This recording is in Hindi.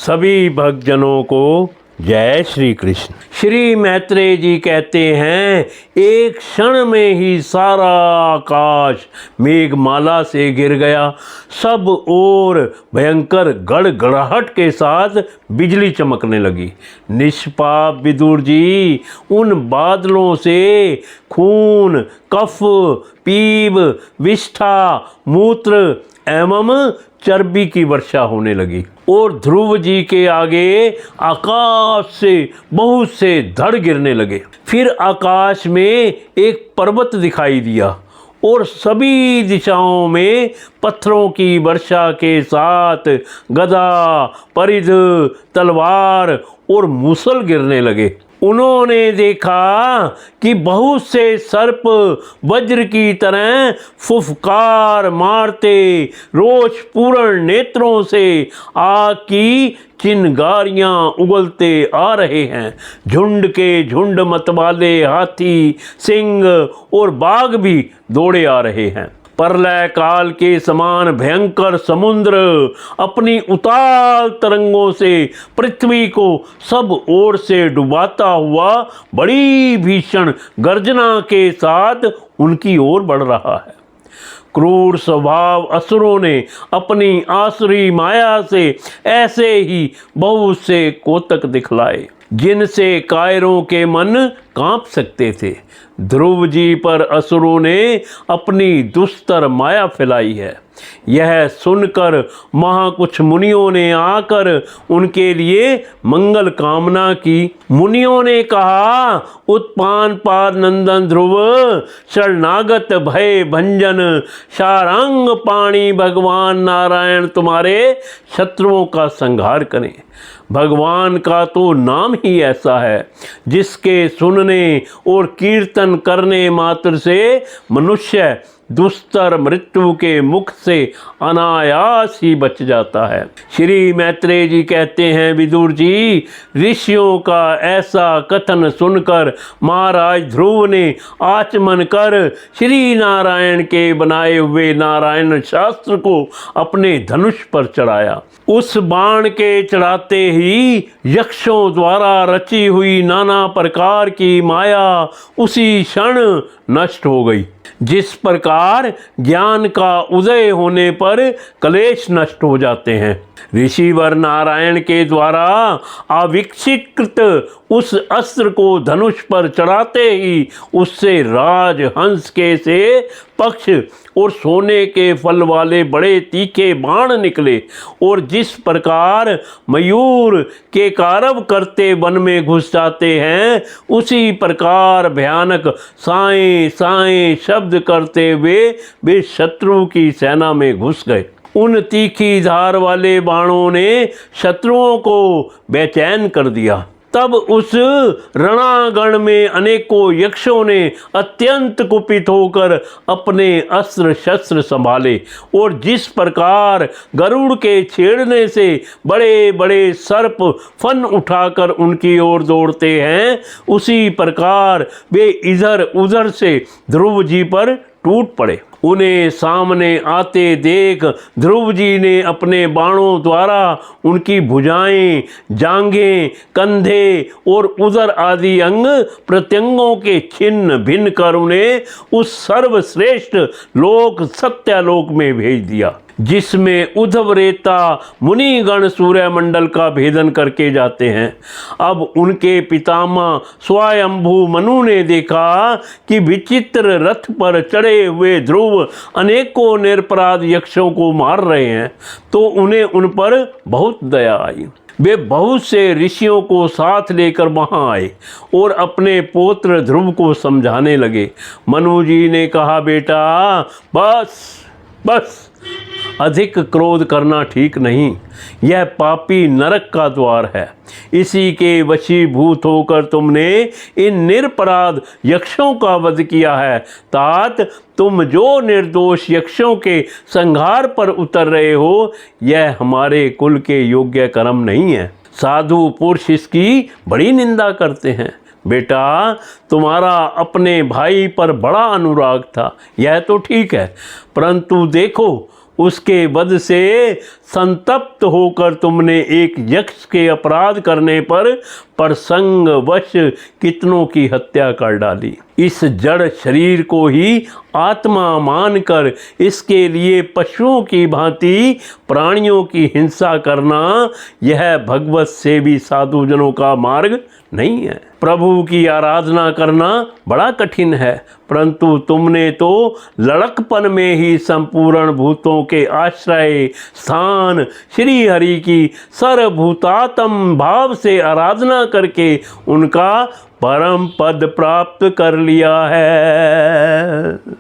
सभी भक्तजनों को जय श्री कृष्ण। श्री मैत्रेय जी कहते हैं, एक क्षण में ही सारा आकाश मेघमाला से गिर गया। सब ओर भयंकर गड़गड़ाहट के साथ बिजली चमकने लगी। निष्पाप विदुर जी, उन बादलों से खून, कफ, पीप, विष्ठा, मूत्र एवं चर्बी की वर्षा होने लगी और ध्रुव जी के आगे आकाश से बहुत से धड़ गिरने लगे। फिर आकाश में एक पर्वत दिखाई दिया और सभी दिशाओं में पत्थरों की वर्षा के साथ गदा, परिध, तलवार और मूसल गिरने लगे। उन्होंने देखा कि बहुत से सर्प वज्र की तरह फुफकार मारते रोषपूर्ण नेत्रों से आग की चिंगारियां उगलते आ रहे हैं। झुंड के झुंड मतवाले हाथी, सिंह और बाघ भी दौड़े आ रहे हैं। प्रलय काल के समान भयंकर समुद्र अपनी उताल तरंगों से पृथ्वी को सब ओर से डुबाता हुआ बड़ी भीषण गर्जना के साथ उनकी ओर बढ़ रहा है। क्रूर स्वभाव असुरों ने अपनी आसुरी माया से ऐसे ही बहुत से कोतक दिखलाए जिनसे कायरों के मन कांप सकते थे। ध्रुव जी पर असुरों ने अपनी दुस्तर माया फैलाई है। यह सुनकर महाकुछ मुनियों ने आकर उनके लिए मंगल कामना की। मुनियों ने कहा, उत्पान पाद नंदन ध्रुव, शरणागत भय भंजन, शारंग पाणी भगवान नारायण तुम्हारे शत्रुओं का संहार करें। भगवान का तो नाम ही ऐसा है जिसके सुनने और कीर्तन करने मात्र से मनुष्य दुस्तर मृत्यु के मुख से अनायास ही बच जाता है। श्री मैत्रेय जी कहते हैं, विदुर जी, ऋषियों का ऐसा कथन सुनकर महाराज ध्रुव ने आचमन कर श्री नारायण के बनाए हुए नारायण शास्त्र को अपने धनुष पर चढ़ाया। उस बाण के चढ़ाते ही यक्षों द्वारा रची हुई नाना प्रकार की माया उसी क्षण नष्ट हो गई। जिस प्रकार ज्ञान का उदय होने पर क्लेश नष्ट हो जाते हैं। ऋषिवर नारायण के द्वारा आविष्कृत उस अस्त्र को धनुष पर चढ़ाते ही उससे राजहंस के से पक्ष और सोने के फल वाले बड़े तीखे बाण निकले और जिस प्रकार मयूर के कारव करते वन में घुस जाते हैं, उसी प्रकार भयानक साएं साएं शब्द करते हुए वे शत्रु की सेना में घुस गए। उन तीखी धार वाले बाणों ने शत्रुओं को बेचैन कर दिया। तब उस रणागण में अनेकों यक्षों ने अत्यंत कुपित होकर अपने अस्त्र शस्त्र संभाले और जिस प्रकार गरुड़ के छेड़ने से बड़े बड़े सर्प फन उठाकर उनकी ओर दौड़ते हैं, उसी प्रकार वे इधर उधर से ध्रुव जी पर टूट पड़े। उन्हें सामने आते देख ध्रुव जी ने अपने बाणों द्वारा उनकी भुजाएं, जांघें, कंधे और उदर आदि अंग प्रत्यंगों के छिन्न भिन्न कर उन्हें उस सर्वश्रेष्ठ लोक सत्यालोक में भेज दिया, जिसमें उद्धव रेता मुनिगण सूर्यमंडल का भेदन करके जाते हैं। अब उनके पितामह स्वयंभू मनु ने देखा कि विचित्र रथ पर चढ़े हुए ध्रुव अनेकों निरपराध यक्षों को मार रहे हैं, तो उन्हें उन पर बहुत दया आई। वे बहुत से ऋषियों को साथ लेकर वहां आए और अपने पौत्र ध्रुव को समझाने लगे। मनु जी ने कहा, बेटा बस अधिक क्रोध करना ठीक नहीं। यह पापी नरक का द्वार है। इसी के वशीभूत होकर तुमने इन निरपराध यक्षों का वध किया है। तात तुम जो निर्दोष यक्षों के संहार पर उतर रहे हो, यह हमारे कुल के योग्य कर्म नहीं है। साधु पुरुष इसकी बड़ी निंदा करते हैं। बेटा, तुम्हारा अपने भाई पर बड़ा अनुराग था, यह तो ठीक है, परंतु देखो उसके वध से संतप्त होकर तुमने एक यक्ष के अपराध करने पर प्रसंगवश कितनों की हत्या कर डाली। इस जड़ शरीर को ही आत्मा मानकर इसके लिए पशुओं की भांति प्राणियों की हिंसा करना यह भगवत सेवी साधुजनों का मार्ग नहीं है। प्रभु की आराधना करना बड़ा कठिन है, परंतु तुमने तो लड़कपन में ही संपूर्ण भूतों के आश्रय स्थान श्री हरि की सर्वभूतात्म भाव से आराधना करके उनका परम पद प्राप्त कर लिया है।